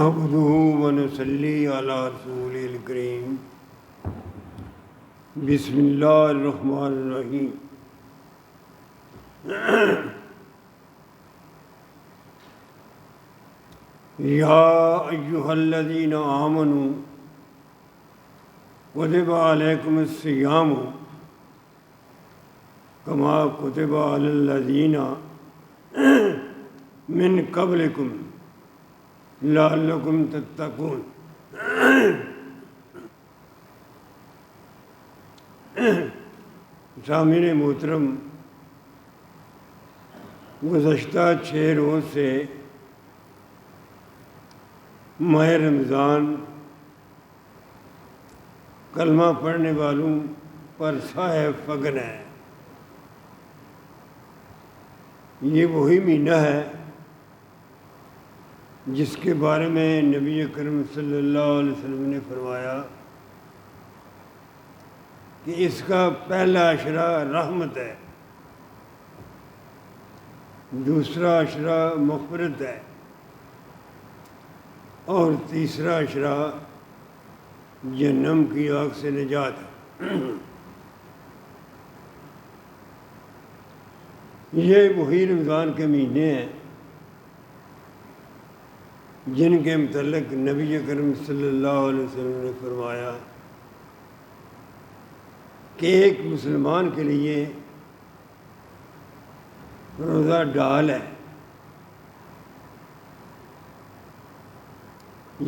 نحمده ونصلي على رسول الكريم بسم اللہ الرحمن الرحیم یا ایہا الذین آمنوا کتب علیکم الصیام کما کتب علی الذین من قبلکم لعلکم تتقون۔ سامعین محترم، گزشتہ 6 روز سے ماہ رمضان کلمہ پڑھنے والوں پر سایہ فگن ہے۔ یہ وہی مہینہ ہے جس کے بارے میں نبی اکرم صلی اللہ علیہ وسلم نے فرمایا کہ اس کا پہلا عشرہ رحمت ہے، دوسرا عشرہ مغفرت ہے اور تیسرا عشرہ جہنم کی آگ سے نجات ہے۔ یہ وہی رمضان کے مہینے ہیں جن کے متعلق نبی اکرم صلی اللہ علیہ وسلم نے فرمایا کہ ایک مسلمان کے لیے روزہ ڈال ہے۔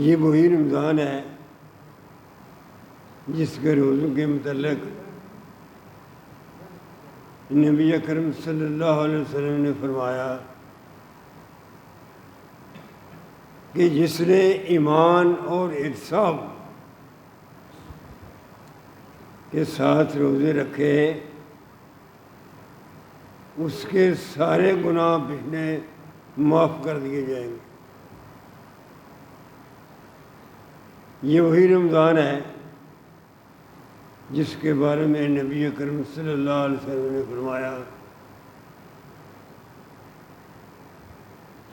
یہ وہی رمضان ہے جس کے روزوں کے متعلق نبی اکرم صلی اللہ علیہ وسلم نے فرمایا کہ جس نے ایمان اور احتساب کے ساتھ روزے رکھے اس کے سارے گناہ پچھلے معاف کر دیے جائیں گے۔ یہ وہی رمضان ہے جس کے بارے میں نبی اکرم صلی اللہ علیہ وسلم نے فرمایا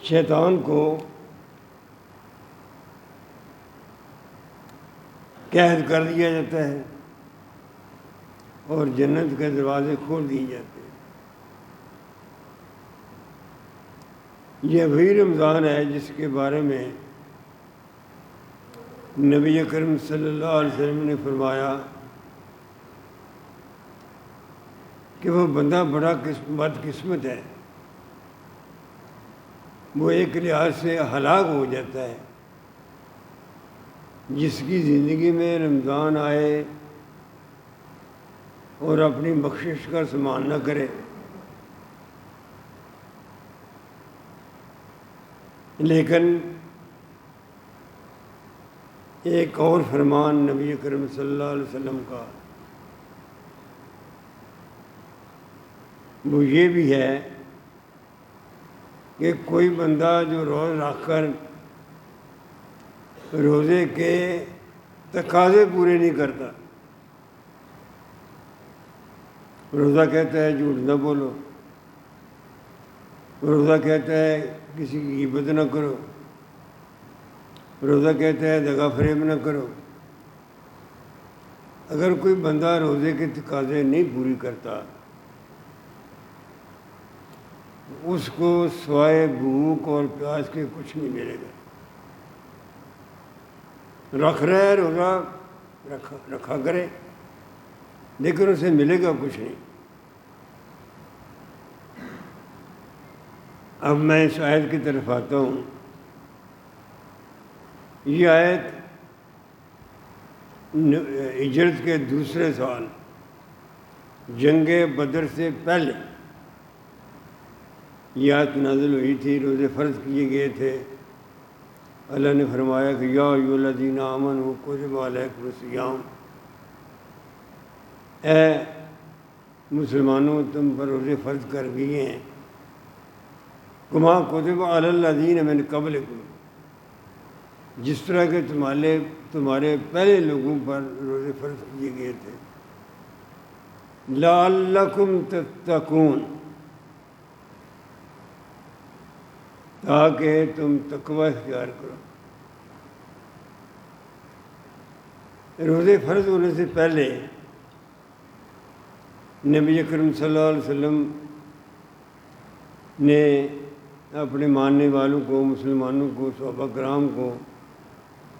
شیطان کو قید کر دیا جاتا ہے اور جنت کے دروازے کھول دیے جاتے ہیں۔ یہ وہی رمضان ہے جس کے بارے میں نبی اکرم صلی اللہ علیہ وسلم نے فرمایا کہ وہ بندہ بڑا بد قسمت ہے، وہ ایک لحاظ سے ہلاک ہو جاتا ہے جس کی زندگی میں رمضان آئے اور اپنی بخشش کا سامان نہ کرے۔ لیکن ایک اور فرمان نبی کریم صلی اللہ علیہ وسلم کا وہ یہ بھی ہے کہ کوئی بندہ جو روز رکھ کر روزے کے تقاضے پورے نہیں کرتا، روزہ کہتا ہے جھوٹ نہ بولو، روزہ کہتا ہے کسی کی غیبت نہ کرو، روزہ کہتا ہے دغا فریب نہ کرو۔ اگر کوئی بندہ روزے کے تقاضے نہیں پوری کرتا اس کو سوائے بھوک اور پیاس کے کچھ نہیں ملے گا۔ رکھ رہا ہے روزہ رکھا کرے لیکن اسے ملے گا کچھ نہیں۔ اب میں اس آیت کی طرف آتا ہوں۔ یہ آیت ہجرت کے دوسرے سال جنگ بدر سے پہلے یہ آیت نازل ہوئی تھی، روزے فرض کیے گئے تھے۔ اللہ نے فرمایا کہ یا ایھا الذین آمنوا کتب علیکم الصیام، اے مسلمانوں تم پر روزے فرض کر دیے ہیں، کما کتب علی الذین من قبلکم، جس طرح کہ تمہارے پہلے لوگوں پر روزے فرض کیے گئے تھے، لعلکم تتقون، تاکہ تم تقوی اختیار کرو۔ روزے فرض ہونے سے پہلے نبی اکرم صلی اللہ علیہ وسلم نے اپنے ماننے والوں کو، مسلمانوں کو، صحابہ کرام کو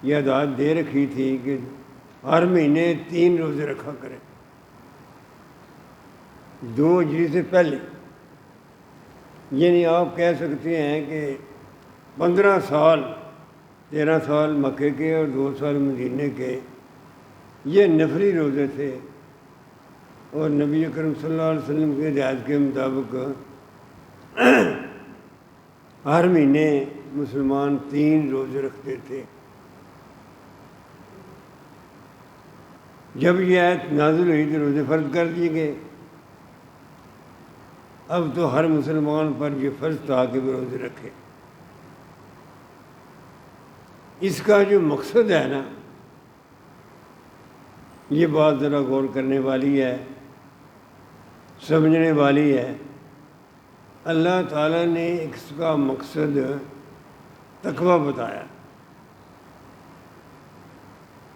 یہ ہدایت دے رکھی تھی کہ ہر مہینے 3 روزے رکھا کریں 2 ہجری سے پہلے۔ یعنی آپ کہہ سکتے ہیں کہ 15 سال 13 سال مکے کے اور 2 سال مدینے کے یہ نفلی روزے تھے، اور نبی اکرم صلی اللہ علیہ وسلم کی ہدایت کے مطابق ہر مہینے مسلمان 3 روزے رکھتے تھے۔ جب یہ آیت نازل ہوئی تو روزے فرض کر دیے گئے۔ اب تو ہر مسلمان پر یہ فرض تھا کہ وہ روزے رکھے۔ اس کا جو مقصد ہے نا، یہ بات ذرا غور کرنے والی ہے، سمجھنے والی ہے۔ اللہ تعالیٰ نے اس کا مقصد تقویٰ بتایا،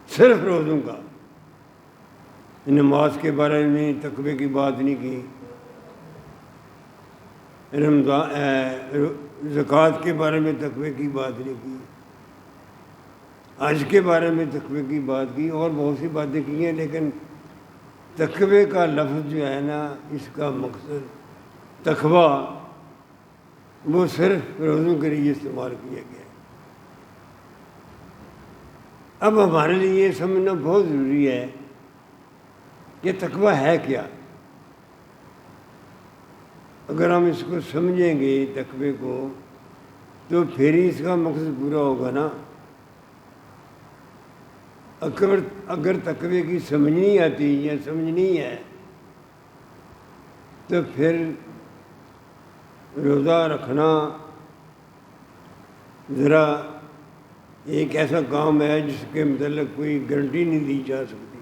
صرف روزوں کا۔ نماز کے بارے میں تقوی کی بات نہیں کی، زکوٰۃ کے بارے میں تقوی کی بات نہیں کی، حج کے بارے میں تقوی کی بات کی، اور بہت سی باتیں کی ہیں، لیکن تقوی کا لفظ جو ہے نا، اس کا مقصد تقویٰ وہ صرف روزوں کے لیے استعمال کیا گیا۔ اب ہمارے لیے یہ سمجھنا بہت ضروری ہے کہ تقویٰ ہے کیا۔ اگر ہم اس کو سمجھیں گے تقوی کو، تو پھر ہی اس کا مقصد پورا ہوگا نا۔ اگر تقوی کی سمجھنی آتی یا سمجھنی ہے تو پھر روزہ رکھنا ذرا ایک ایسا کام ہے جس کے متعلق کوئی گارنٹی نہیں دی جا سکتی۔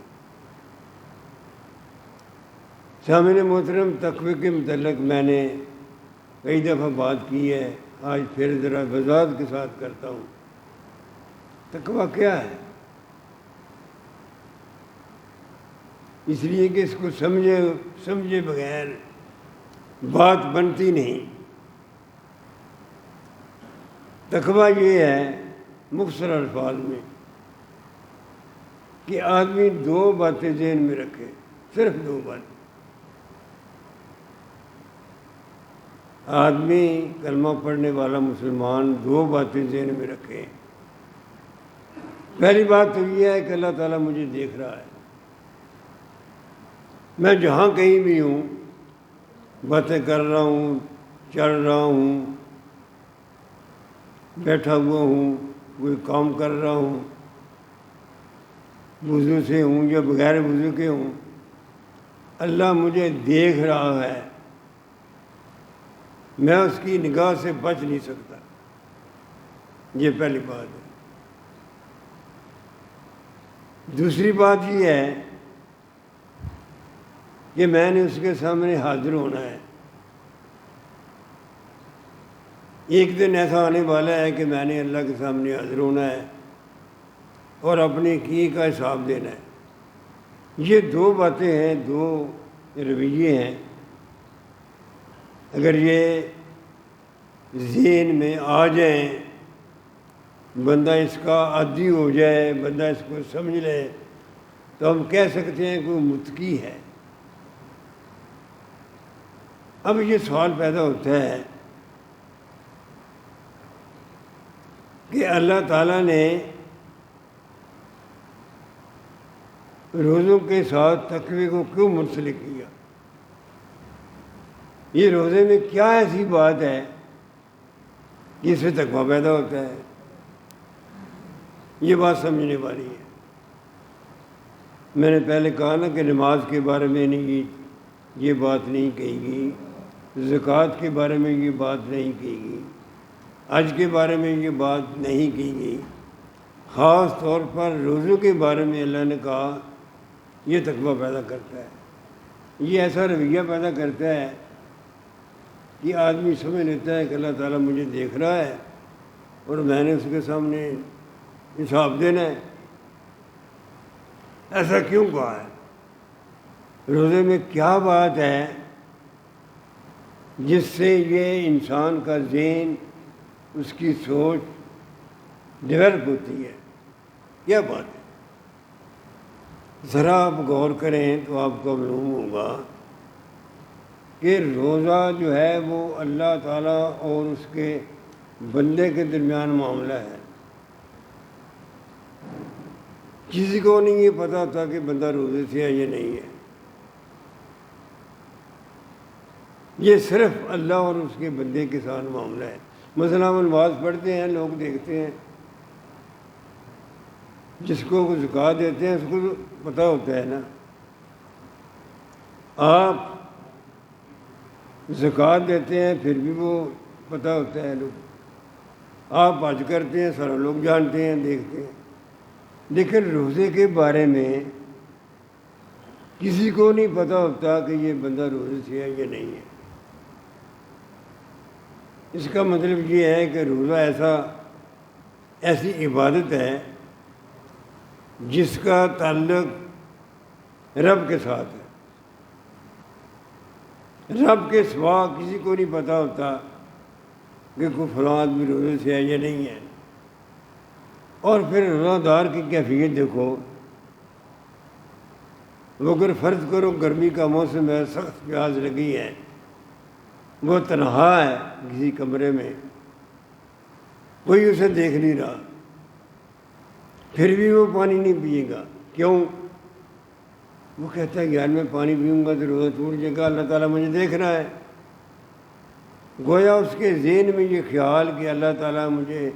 سامعین محترم، تقوی کے متعلق میں نے کئی دفعہ بات کی ہے، آج پھر ذرا وضاحت کے ساتھ کرتا ہوں۔ تقویٰ کیا ہے؟ اس لیے کہ اس کو سمجھے بغیر بات بنتی نہیں۔ تقویٰ یہ ہے مختصر الفاظ میں کہ آدمی 2 باتیں ذہن میں رکھے، صرف 2 باتیں۔ آدمی کلمہ پڑھنے والا مسلمان 2 باتیں ذہن میں رکھے۔ پہلی بات تو یہ ہے کہ اللہ تعالیٰ مجھے دیکھ رہا ہے، میں جہاں کہیں بھی ہوں، باتیں کر رہا ہوں، چل رہا ہوں، بیٹھا ہوا ہوں، کوئی کام کر رہا ہوں، وضو سے ہوں یا بغیر وضو کے ہوں، اللہ مجھے دیکھ رہا ہے، میں اس کی نگاہ سے بچ نہیں سکتا۔ یہ پہلی بات ہے۔ دوسری بات یہ ہے کہ میں نے اس کے سامنے حاضر ہونا ہے۔ ایک دن ایسا آنے والا ہے کہ میں نے اللہ کے سامنے حاضر ہونا ہے اور اپنے کیے کا حساب دینا ہے۔ یہ 2 باتیں ہیں، 2 رویے ہیں۔ اگر یہ ذہن میں آ جائیں، بندہ اس کا عادی ہو جائے، بندہ اس کو سمجھ لے، تو ہم کہہ سکتے ہیں کہ وہ متقی ہے۔ اب یہ سوال پیدا ہوتا ہے کہ اللہ تعالیٰ نے روزوں کے ساتھ تقوی کو کیوں منسلک کیا؟ یہ روزے میں کیا ایسی بات ہے کہ اس سے تقویٰ پیدا ہوتا ہے؟ یہ بات سمجھنے والی ہے۔ میں نے پہلے کہا نا کہ نماز کے بارے میں نہیں یہ بات نہیں کہی گئی، زکوٰۃ کے بارے میں یہ بات نہیں کہی گئی، حج کے بارے میں یہ بات نہیں کی گئی۔ خاص طور پر روزوں کے بارے میں اللہ نے کہا یہ تقویٰ پیدا کرتا ہے، یہ ایسا رویہ پیدا کرتا ہے کہ آدمی سمجھ لیتا ہے کہ اللہ تعالیٰ مجھے دیکھ رہا ہے اور میں نے اس کے سامنے حساب دینا ہے۔ ایسا کیوں کہا ہے؟ روزے میں کیا بات ہے جس سے یہ انسان کا ذہن، اس کی سوچ ڈیولپ ہوتی ہے؟ کیا بات ہے؟ ذرا آپ غور کریں تو آپ کو معلوم ہوگا کہ روزہ جو ہے وہ اللہ تعالیٰ اور اس کے بندے کے درمیان معاملہ ہے۔ کسی کو نہیں یہ پتہ ہوتا کہ بندہ روزے سے ہے یا نہیں ہے، یہ صرف اللہ اور اس کے بندے کے ساتھ معاملہ ہے۔ مثلا ہم نماز پڑھتے ہیں، لوگ دیکھتے ہیں، جس کو زکوٰۃ دیتے ہیں اس کو پتہ ہوتا ہے نا۔ آپ زکوٰۃ دیتے ہیں پھر بھی وہ پتہ ہوتا ہے لوگ۔ آپ حج کرتے ہیں، سارے لوگ جانتے ہیں، دیکھتے ہیں۔ لیکن روزے کے بارے میں کسی کو نہیں پتہ ہوتا کہ یہ بندہ روزے سے ہے یا نہیں ہے۔ اس کا مطلب یہ ہے کہ روزہ ایسی عبادت ہے جس کا تعلق رب کے ساتھ ہے۔ رب کے سوا کسی کو نہیں پتہ ہوتا کہ کوئی فلاں آدمی روزے سے ہے یا نہیں ہے۔ اور پھر روزہ دار کی کیفیت دیکھو، وہ اگر فرض کرو گرمی کا موسم ہے، سخت پیاس لگی ہے، وہ تنہا ہے کسی کمرے میں، کوئی اسے دیکھ نہیں رہا، پھر بھی وہ پانی نہیں پیے گا۔ کیوں؟ وہ کہتا ہے یار میں پانی پیوں گا تو روزہ ٹوٹ جائے گا، اللہ تعالیٰ مجھے دیکھ رہا ہے۔ گویا اس کے ذہن میں یہ خیال کہ اللہ تعالیٰ مجھے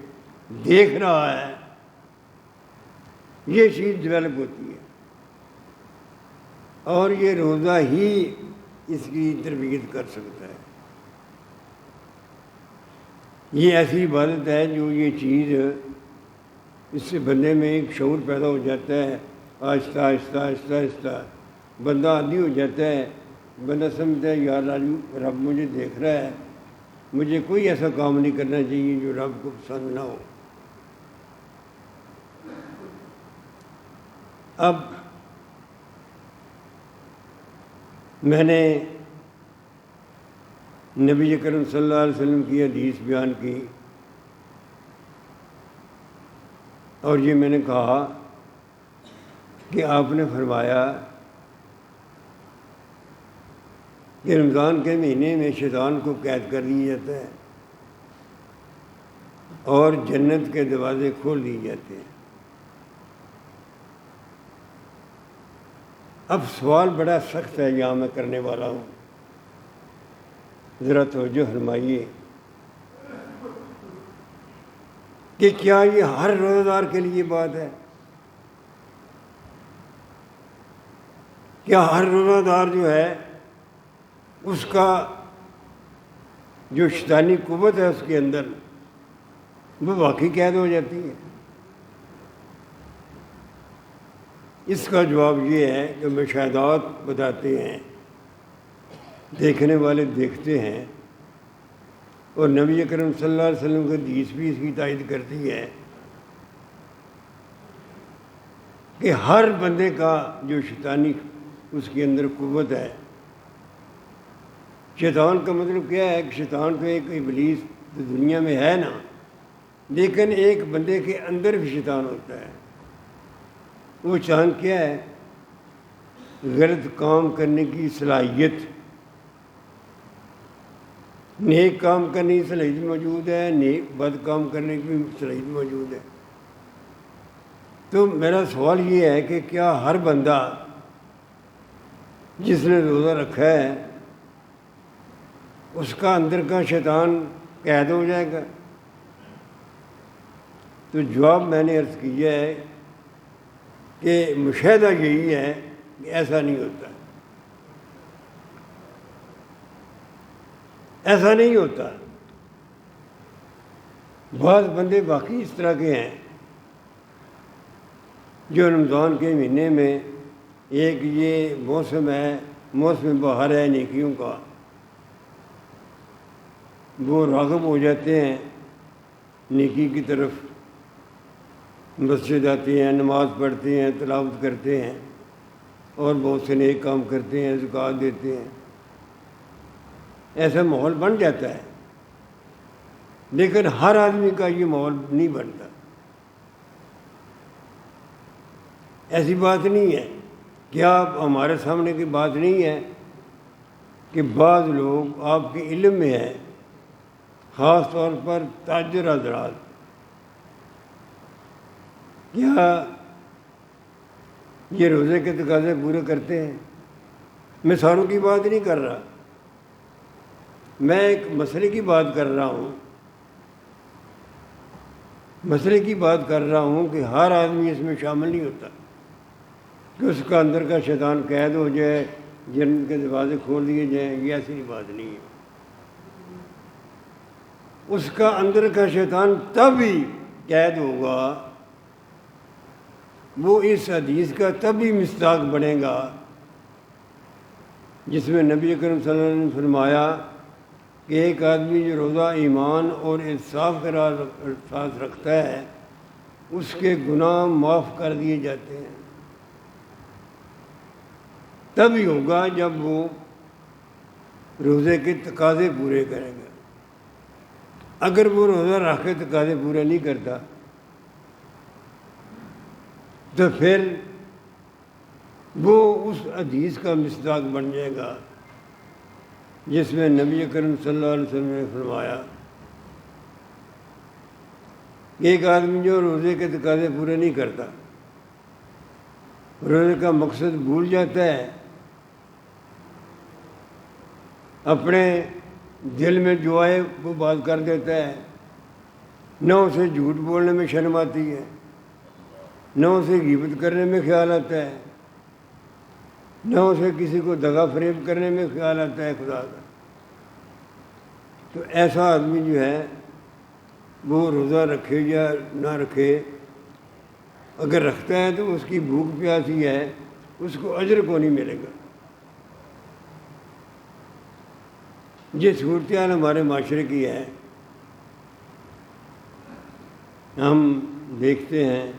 دیکھ رہا ہے، یہ چیز ڈیولپ ہوتی ہے، اور یہ روزہ ہی اس کی تربیت کر سکتا ہے۔ یہ ایسی عبادت ہے جو یہ چیز، اس سے بندے میں ایک شعور پیدا ہو جاتا ہے، آہستہ آہستہ آہستہ آہستہ بندہ عادی ہو جاتا ہے۔ بندہ سمجھتا ہے یار رب مجھے دیکھ رہا ہے، مجھے کوئی ایسا کام نہیں کرنا چاہیے جو رب کو پسند نہ ہو۔ اب میں نے نبی کریم صلی اللہ علیہ وسلم کی حدیث بیان کی، اور یہ میں نے کہا کہ آپ نے فرمایا کہ رمضان کے مہینے میں شیطان کو قید کر دیا جاتا ہے اور جنت کے دروازے کھول دیے جاتے ہیں۔ اب سوال بڑا سخت ہے، یہاں میں کرنے والا ہوں، ذرا توجہ فرمائیے کہ کیا یہ ہر روزہ دار کے لیے بات ہے؟ کیا ہر روزہ دار جو ہے اس کا جو شیطانی قوت ہے اس کے اندر وہ واقعی قید ہو جاتی ہے؟ اس کا جواب یہ ہے کہ مشاہدات بتاتے ہیں، دیکھنے والے دیکھتے ہیں، اور نبی اکرم صلی اللہ علیہ وسلم کی حدیث بھی اس کی تائید کرتی ہے کہ ہر بندے کا جو شیطانی اس کے اندر قوت ہے۔ شیطان کا مطلب کیا ہے کہ شیطان تو ایک ابلیس تو دنیا میں ہے نا، لیکن ایک بندے کے اندر بھی شیطان ہوتا ہے۔ وہ چاند کیا ہے؟ غلط کام کرنے کی صلاحیت، نیک کام کرنے کی صلاحیت موجود ہے، بد کام کرنے کی بھی صلاحیت موجود ہے۔ تو میرا سوال یہ ہے کہ کیا ہر بندہ جس نے روزہ رکھا ہے اس کا اندر کا شیطان قید ہو جائے گا؟ تو جواب میں نے عرض کیا ہے کہ مشاہدہ یہی ہے کہ ایسا نہیں ہوتا، ایسا نہیں ہوتا۔ بعض بندے باقی اس طرح کے ہیں جو رمضان کے مہینے میں، ایک یہ موسم ہے، موسم بہار ہے نیکیوں کا، وہ راغب ہو جاتے ہیں نیکی کی طرف، مسجد آتے ہیں، نماز پڑھتے ہیں، تلاوت کرتے ہیں اور بہت سے نیک کام کرتے ہیں، زکوٰۃ دیتے ہیں، ایسا ماحول بن جاتا ہے۔ لیکن ہر آدمی کا یہ ماحول نہیں بنتا۔ ایسی بات نہیں ہے، کیا ہمارے سامنے کی بات نہیں ہے کہ بعض لوگ آپ کے علم میں ہے، خاص طور پر تاجر حضرات، کیا یہ روزے کے تقاضے پورے کرتے ہیں؟ میں ساروں کی بات نہیں کر رہا، میں ایک مسئلے کی بات کر رہا ہوں، مسئلے کی بات کر رہا ہوں کہ ہر آدمی اس میں شامل نہیں ہوتا کہ اس کا اندر کا شیطان قید ہو جائے، جنت کے دروازے کھول دیے جائیں، یہ ایسی بات نہیں ہے۔ اس کا اندر کا شیطان تب ہی قید ہوگا، وہ اس حدیث کا تب ہی مصداق بنے گا جس میں نبی اکرم صلی اللہ علیہ وسلم نے فرمایا کہ ایک آدمی جو روزہ ایمان اور انصاف کے ساتھ رکھتا ہے اس کے گناہ معاف کر دیے جاتے ہیں۔ تب ہی ہوگا جب وہ روزے کے تقاضے پورے کرے گا۔ اگر وہ روزہ رکھ کے تقاضے پورے نہیں کرتا تو پھر وہ اس حدیث کا مصداق بن جائے گا جس میں نبی کریم صلی اللہ علیہ وسلم نے فرمایا کہ ایک آدمی جو روزے کے تقاضے پورے نہیں کرتا، روزے کا مقصد بھول جاتا ہے، اپنے دل میں جو آئے وہ بات کر دیتا ہے، نہ اسے جھوٹ بولنے میں شرم آتی ہے، نہ اسے غیبت کرنے میں خیال آتا ہے، نہ اسے کسی کو دغا فریب کرنے میں خیال آتا ہے خدا کا، تو ایسا آدمی جو ہے وہ روزہ رکھے یا نہ رکھے، اگر رکھتا ہے تو اس کی بھوک پیاسی ہے، اس کو اجر کو نہیں ملے گا۔ یہ صورتحال ہمارے معاشرے کی ہے، ہم دیکھتے ہیں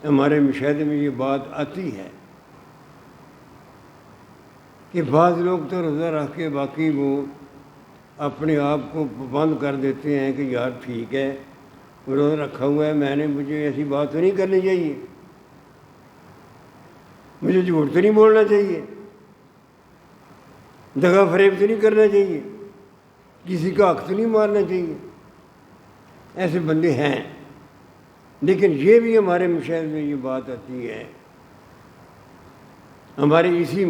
ہمارے مشاہدے میں یہ بات آتی ہے کہ بعض لوگ تو روزہ رکھ کے باقی وہ اپنے آپ کو پابند کر دیتے ہیں کہ یار ٹھیک ہے روزہ رکھا ہوا ہے، میں نے، مجھے ایسی بات تو نہیں کرنی چاہیے، مجھے جھوٹ تو نہیں بولنا چاہیے، دغا فریب تو نہیں کرنا چاہیے، کسی کا حق تو نہیں مارنا چاہیے۔ ایسے بندے ہیں، لیکن یہ بھی ہمارے مشاہدے میں یہ بات آتی ہے، ہمارے اسی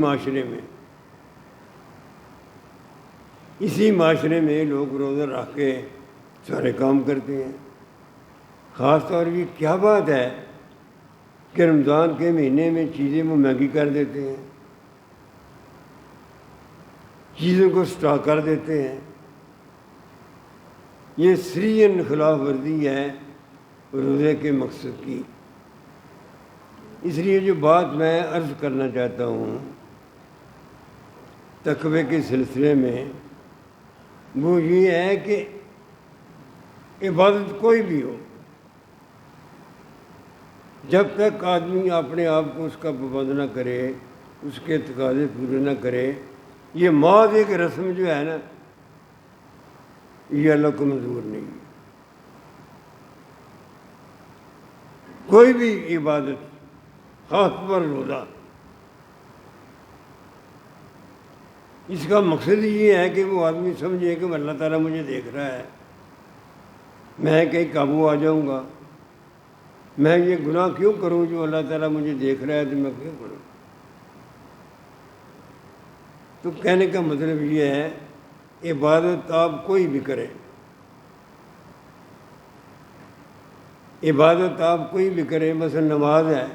معاشرے میں لوگ روزہ رکھ کے سارے کام کرتے ہیں۔ خاص طور پہ کیا بات ہے کہ رمضان کے مہینے میں چیزیں وہ مہنگی کر دیتے ہیں، چیزوں کو سٹاک کر دیتے ہیں، یہ سریعاً خلاف ورزی ہے روزے کے مقصد کی۔ اس لیے جو بات میں عرض کرنا چاہتا ہوں تقوی کے سلسلے میں وہ یہ ہے کہ عبادت کوئی بھی ہو، جب تک آدمی اپنے آپ کو اس کا پابند نہ کرے، اس کے تقاضے پورے نہ کرے، یہ محض ایک رسم جو ہے نا یہ اللہ کو منظور نہیں ہے۔ کوئی بھی عبادت، خاص پر روزہ، اس کا مقصد یہ ہے کہ وہ آدمی سمجھے کہ اللہ تعالیٰ مجھے دیکھ رہا ہے، میں کہیں قابو آ جاؤں گا، میں یہ گناہ کیوں کروں جو اللہ تعالیٰ مجھے دیکھ رہا ہے تو میں کیوں کروں۔ تو کہنے کا مطلب یہ ہے عبادت آپ کوئی بھی کریں، عبادت آپ کوئی بھی کریں، مثلا نماز ہے،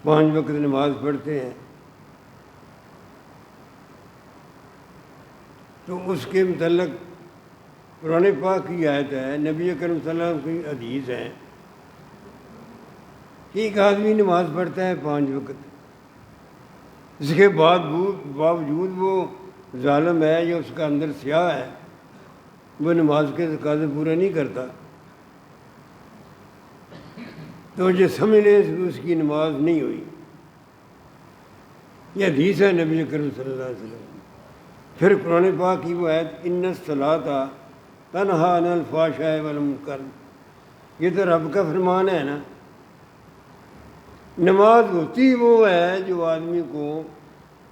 5 وقت نماز پڑھتے ہیں تو اس کے متعلق قرآن پاک کی آیت ہے، نبی کریم صلی اللہ علیہ وسلم کی حدیث ہے کہ ایک آدمی نماز پڑھتا ہے 5 وقت، اس کے باوجود وہ ظالم ہے یا اس کا اندر سیاہ ہے، وہ نماز کے تقاضے پورے نہیں کرتا، تو جو سمجھ لے اس کی نماز نہیں ہوئی۔ یہ حدیث ہے نبی کریم صلی اللہ علیہ وسلم۔ پھر قرآن پاک کی وہ آیت ان الصلاۃ تنہی عن الفحشاء والمنکر، یہ تو رب کا فرمان ہے نا۔ نماز ہوتی وہ ہے جو آدمی کو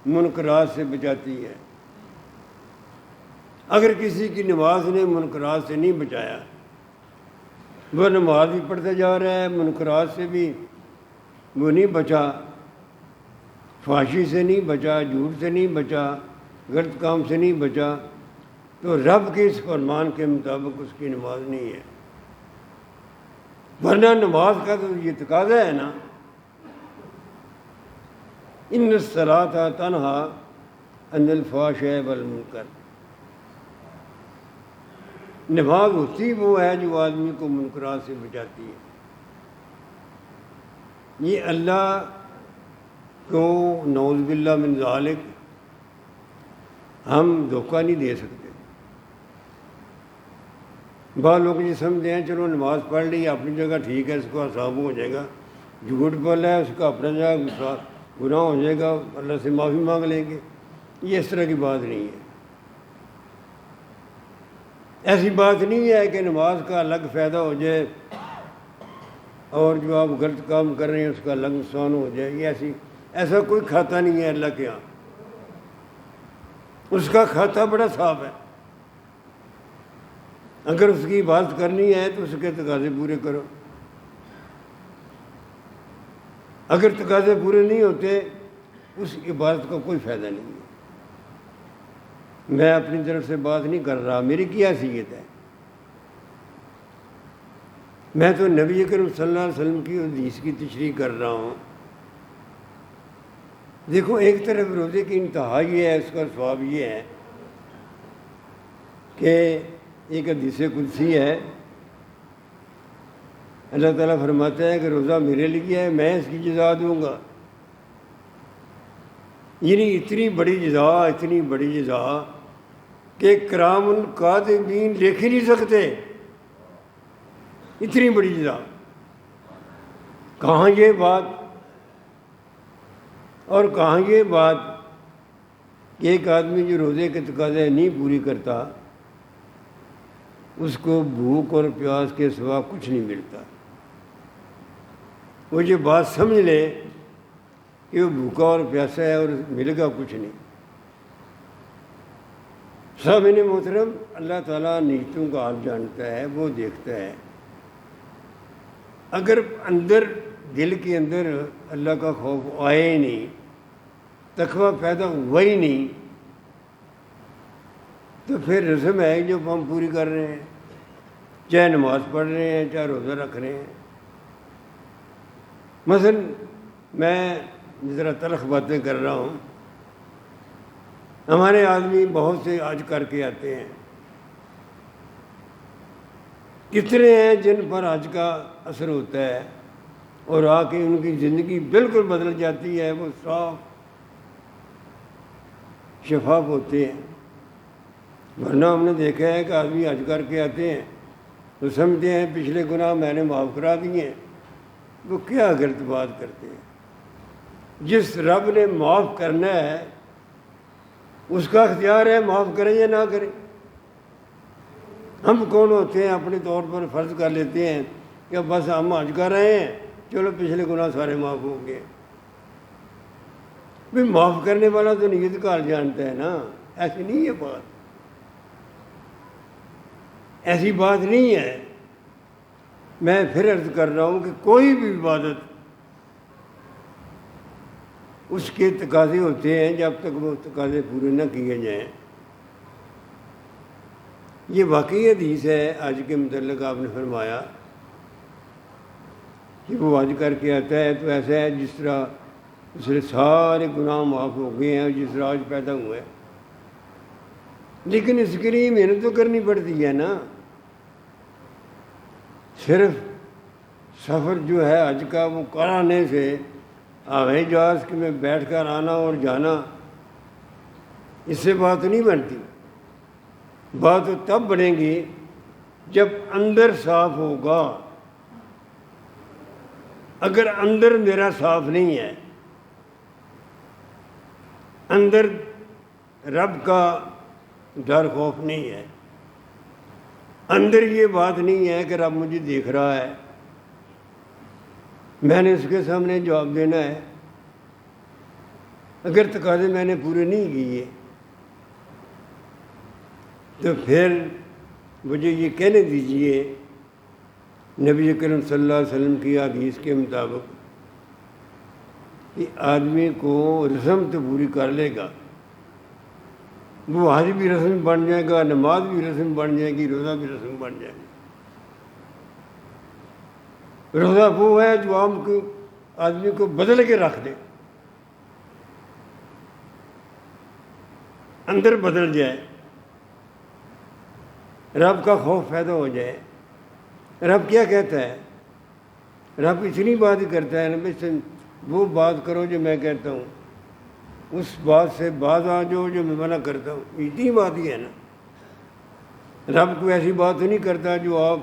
منکرات سے بچاتی ہے۔ اگر کسی کی نماز نے منکرات سے نہیں بچایا، وہ نماز بھی پڑھتا جا رہا ہے، منکرات سے بھی وہ نہیں بچا، فحاشی سے نہیں بچا، جھوٹ سے نہیں بچا، غلط کام سے نہیں بچا، تو رب کے اس فرمان کے مطابق اس کی نماز نہیں ہے۔ ورنہ نماز کا تو یہ تقاضا ہے نا، ان الصلاۃ تنہی عن الفحشاء والمنکر۔ نماز ہوتی وہ ہے جو آدمی کو منکرات سے بچاتی ہے۔ یہ اللہ کو نعوذ باللہ من ذالک ہم دھوکہ نہیں دے سکتے۔ بعض لوگ یہ سمجھتے ہیں چلو نماز پڑھ لی اپنی جگہ ٹھیک ہے، اس کو حساب ہو جائے گا، جھوٹ بولا ہے اس کا اپنا جگہ گناہ ہو جائے گا، اللہ سے معافی مانگ لیں گے۔ یہ اس طرح کی بات نہیں ہے۔ ایسی بات نہیں ہے کہ نماز کا الگ فائدہ ہو جائے اور جو آپ غلط کام کر رہے ہیں اس کا الگ نقصان ہو جائے۔ یہ ایسا کوئی کھاتا نہیں ہے اللہ کے ہاں۔ اس کا کھاتا بڑا صاف ہے۔ اگر اس کی عبادت کرنی ہے تو اس کے تقاضے پورے کرو، اگر تقاضے پورے نہیں ہوتے اس عبادت کا کوئی فائدہ نہیں ہے۔ میں اپنی طرف سے بات نہیں کر رہا، میری کیا حیثیت ہے؟ میں تو نبی کریم صلی اللہ علیہ وسلم کی حدیث کی تشریح کر رہا ہوں۔ دیکھو ایک طرف روزے کی انتہا یہ ہے، اس کا ثواب یہ ہے کہ ایک حدیث قدسی ہے، اللہ تعالیٰ فرماتا ہے کہ روزہ میرے لیے ہے، میں اس کی جزا دوں گا۔ یعنی اتنی بڑی جزا کہ کرام الکاتبین لکھ ہی نہیں سکتے، اتنی بڑی جزا۔ کہاں یہ بات اور کہاں یہ بات کہ ایک آدمی جو روزے کے تقاضے نہیں پوری کرتا اس کو بھوک اور پیاس کے سوا کچھ نہیں ملتا۔ وہ یہ بات سمجھ لے کہ وہ بھوکا اور پیاسا ہے اور ملے گا کچھ نہیں۔ سامعین محترم، اللہ تعالیٰ نیتوں کا آپ جانتا ہے، وہ دیکھتا ہے۔ اگر اندر دل کے اندر اللہ کا خوف آئے ہی نہیں، تقویٰ پیدا ہوا ہی نہیں، تو پھر رسم ہے جو ہم پوری کر رہے ہیں، چاہے نماز پڑھ رہے ہیں چاہے روزہ رکھ رہے ہیں۔ مثلا میں ذرا تلخ باتیں کر رہا ہوں، ہمارے آدمی بہت سے حج کر کے آتے ہیں، کتنے ہیں جن پر حج کا اثر ہوتا ہے اور آ کے ان کی زندگی بالکل بدل جاتی ہے، وہ صاف شفاف ہوتے ہیں۔ ورنہ ہم نے دیکھا ہے کہ آدمی حج کر کے آتے ہیں تو سمجھتے ہیں پچھلے گناہ میں نے معاف کرا دیے ہیں، وہ کیا غلط بات کرتے ہیں۔ جس رب نے معاف کرنا ہے اس کا اختیار ہے، معاف کریں یا نہ کریں۔ ہم کون ہوتے ہیں اپنے طور پر فرض کر لیتے ہیں کہ بس ہم حج کر رہے ہیں چلو پچھلے گناہ سارے معاف ہوں گے۔ بھی معاف کرنے والا تو نیت کا حال جانتا ہے نا، ایسی نہیں ہے بات، ایسی بات نہیں ہے۔ میں پھر عرض کر رہا ہوں کہ کوئی بھی عبادت اس کے تقاضے ہوتے ہیں جب تک وہ تقاضے پورے نہ کیے جائیں۔ یہ واقعی حدیث ہے، حج کے متعلق آپ نے فرمایا کہ وہ حج کر کے آتا ہے تو ایسا ہے جس طرح اس نے سارے گناہ معاف ہو گئے ہیں جس طرح آج پیدا ہوئے ہیں۔ لیکن اس کے لیے محنت تو کرنی پڑتی ہے نا۔ صرف سفر جو ہے حج کا وہ کرانے سے ہوائی جہاز میں بیٹھ کر آنا اور جانا، اس سے بات نہیں بنتی۔ بات تو تب بنے گی جب اندر صاف ہوگا۔ اگر اندر میرا صاف نہیں ہے، اندر رب کا ڈر خوف نہیں ہے، اندر یہ بات نہیں ہے کہ رب مجھے دیکھ رہا ہے، میں نے اس کے سامنے جواب دینا ہے، اگر تقاضے میں نے پورے نہیں کیے تو پھر مجھے یہ کہنے دیجئے نبی کریم صلی اللہ علیہ وسلم کی حدیث کے مطابق کہ آدمی کو رسم تو پوری کر لے گا، وہ حج بھی رسم بن جائے گا، نماز بھی رسم بن جائے گی، روزہ بھی رسم بن جائے گا۔ روزہ وہ ہے جو آدمی کو بدل کے رکھ دے، اندر بدل جائے، رب کا خوف پیدا ہو جائے۔ رب کیا کہتا ہے؟ رب اتنی بات ہی کرتا ہے نا، وہ بات کرو جو میں کہتا ہوں، اس بات سے باز آ جاؤ جو میں منع کرتا ہوں، اتنی بات ہی ہے نا۔ رب کوئی ایسی بات نہیں کرتا جو آپ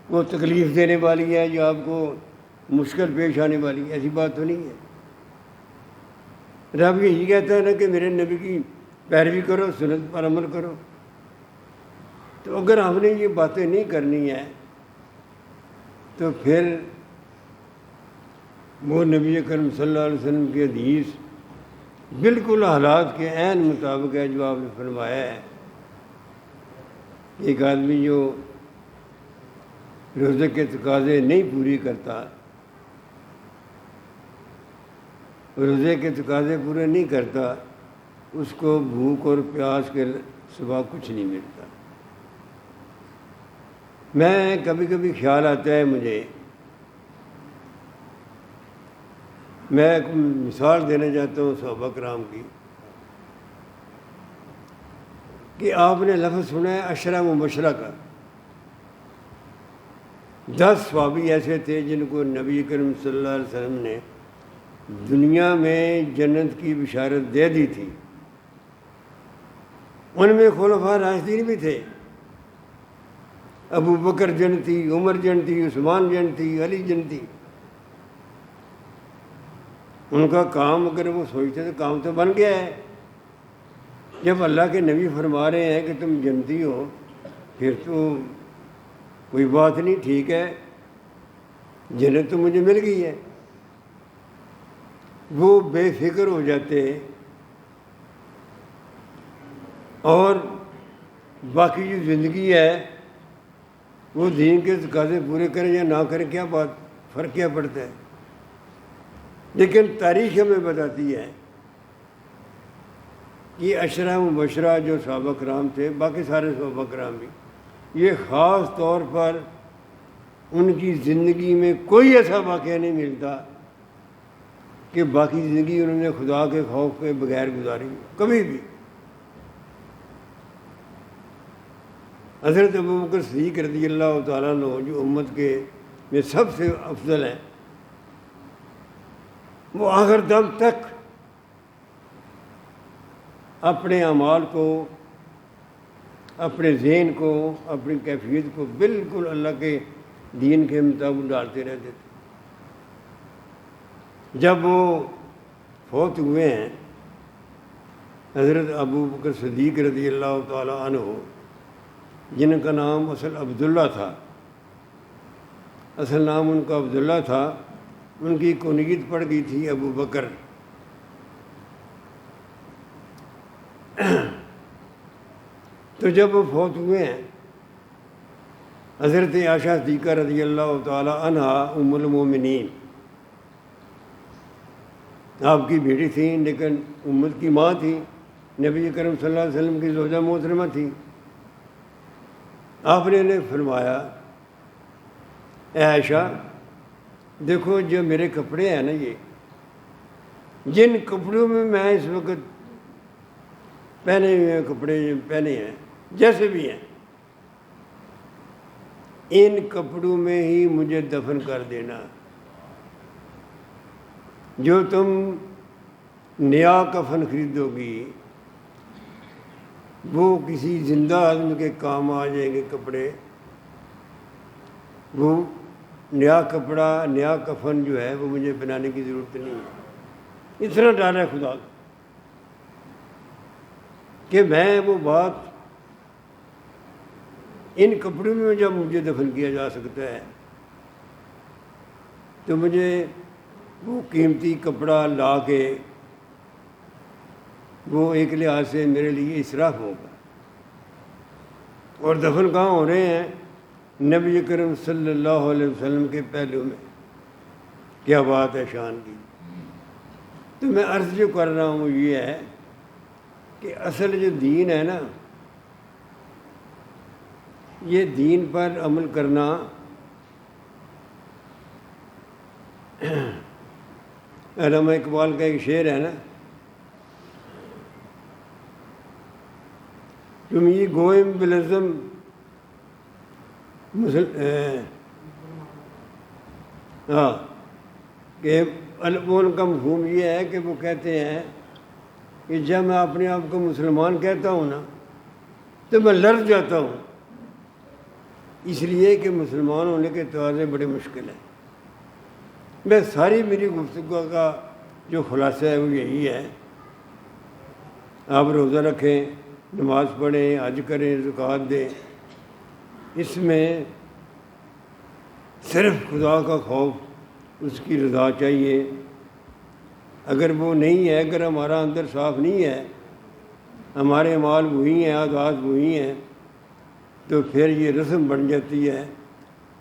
کو تکلیف دینے والی ہے، جو آپ کو مشکل پیش آنے والی ہے، ایسی بات تو نہیں ہے۔ رب یہی کہتا ہے نا کہ میرے نبی کی پیروی کرو، سنت پر عمل کرو۔ تو اگر ہم نے یہ باتیں نہیں کرنی ہیں تو پھر وہ نبی کریم صلی اللہ علیہ وسلم کی حدیث بالکل حالات کے عین مطابق ہے جو آپ نے فرمایا ہے۔ ایک آدمی جو روزے کے تقاضے نہیں پوری کرتا، روزے کے تقاضے پورے نہیں کرتا، اس کو بھوک اور پیاس کے سوا کچھ نہیں ملتا۔ میں کبھی کبھی خیال آتا ہے مجھے، میں ایک مثال دینا چاہتا ہوں صحابہ کرام کی، کہ آپ نے لفظ سنا ہے عشرہ مبشرہ کا۔ 10 صحابی ایسے تھے جن کو نبی کریم صلی اللہ علیہ وسلم نے دنیا میں جنت کی بشارت دے دی تھی۔ ان میں خلفاء راشدین بھی تھے، ابو بکر جنتی، عمر جنتی، عثمان جنتی، علی جنتی۔ ان کا کام اگر وہ سوچتے تو کام تو بن گیا ہے۔ جب اللہ کے نبی فرما رہے ہیں کہ تم جنتی ہو، پھر تو کوئی بات نہیں، ٹھیک ہے، جنت تو مجھے مل گئی ہے۔ وہ بے فکر ہو جاتے اور باقی جو زندگی ہے وہ دین کے تقاضے پورے کریں یا نہ کریں، کیا بات، فرق کیا پڑتا ہے؟ لیکن تاریخ ہمیں بتاتی ہے کہ عشرہ مبشرہ جو صحابہ کرام تھے، باقی سارے صحابہ کرام بھی، یہ خاص طور پر ان کی زندگی میں کوئی ایسا واقعہ نہیں ملتا کہ باقی زندگی انہوں نے خدا کے خوف کے بغیر گزاری، کبھی بھی۔ حضرت ابوبکر صدیق رضی اللہ تعالیٰ عنہ جو امت کے میں سب سے افضل ہیں، وہ آخر دم تک اپنے اعمال کو، اپنے ذہن کو، اپنی کیفیت کو بالکل اللہ کے دین کے مطابق ڈالتے رہتے تھے۔ جب وہ فوت ہوئے ہیں حضرت ابوبکر صدیق رضی اللہ تعالیٰ عنہ، جن کا نام اصل عبداللہ تھا، اصل نام ان کا عبداللہ تھا، ان کی کنیت پڑ گئی تھی ابو بکر۔ تو جب وہ فوت ہوئے ہیں، حضرت عائشہ صدیقہ رضی اللہ تعالی عنہا ام المومنین، آپ کی بیٹی تھیں لیکن امت کی ماں تھی، نبی کریم صلی اللہ علیہ وسلم کی زوجہ محترمہ تھی۔ آپ نے انہیں فرمایا، اے عائشہ دیکھو جو میرے کپڑے ہیں نا، یہ جن کپڑوں میں میں اس وقت پہنے ہوئے کپڑے پہنے ہیں جیسے بھی ہیں، ان کپڑوں میں ہی مجھے دفن کر دینا۔ جو تم نیا کفن خریدو گی وہ کسی زندہ آدمی کے کام آ جائیں گے کپڑے، وہ نیا کپڑا نیا کفن جو ہے وہ مجھے بنانے کی ضرورت نہیں ہے۔ اتنا ڈر ہے خدا کا کہ میں وہ بات ان کپڑوں میں جب مجھے دفن کیا جا سکتا ہے تو مجھے وہ قیمتی کپڑا لا کے وہ ایک لحاظ سے میرے لیے اسراف ہوگا۔ اور دفن کہاں ہو رہے ہیں؟ نبی کریم صلی اللہ علیہ وسلم کے پہلو میں۔ کیا بات ہے شان کی۔ تو میں عرض جو کر رہا ہوں یہ ہے کہ اصل جو دین ہے نا، یہ دین پر عمل کرنا علامہ اقبال کا ایک شعر ہے نا، تم یہ گوئم بلزم ہاں کہ ان کا مفہوم یہ ہے کہ وہ کہتے ہیں کہ جب میں اپنے آپ کو مسلمان کہتا ہوں نا تو میں لرز جاتا ہوں، اس لیے کہ مسلمان ہونے کے تقاضے بڑے مشکل ہیں۔ میں ساری میری گفتگو کا جو خلاصہ ہے وہ یہی ہے، آپ روزہ رکھیں، نماز پڑھیں، حج کریں، زکوٰۃ دیں، اس میں صرف خدا کا خوف، اس کی رضا چاہیے۔ اگر وہ نہیں ہے، اگر ہمارا اندر صاف نہیں ہے، ہمارے اعمال وہی ہیں، عادات وہی ہیں، تو پھر یہ رسم بن جاتی ہے،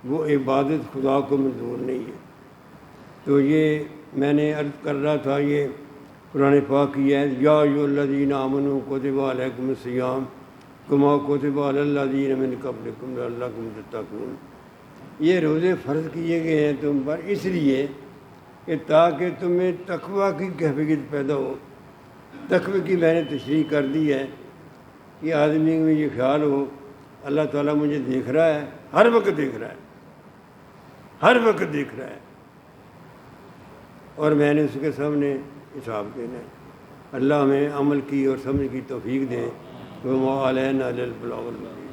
وہ عبادت خدا کو منظور نہیں ہے۔ تو یہ میں نے عرض کر رہا تھا، یہ قرآن پاک کی ہے، یا ایھا الذین آمنوا کتب علیکم الصیام کما کتب علی الذین من قبلکم لعلکم تتقون۔ یہ روزے فرض کیے گئے ہیں تم پر اس لیے کہ تاکہ تمہیں تقویٰ کی کیفیت پیدا ہو۔ تقوی کی میں نے تشریح کر دی ہے کہ آدمی میں یہ خیال ہو اللہ تعالیٰ مجھے دیکھ رہا ہے، ہر وقت دیکھ رہا ہے، ہر وقت دیکھ رہا ہے، اور میں نے اس کے سامنے حساب دینا ہے۔ اللہ ہمیں عمل کی اور سمجھ کی توفیق دے۔ وما علینا الا البلاغ المبین۔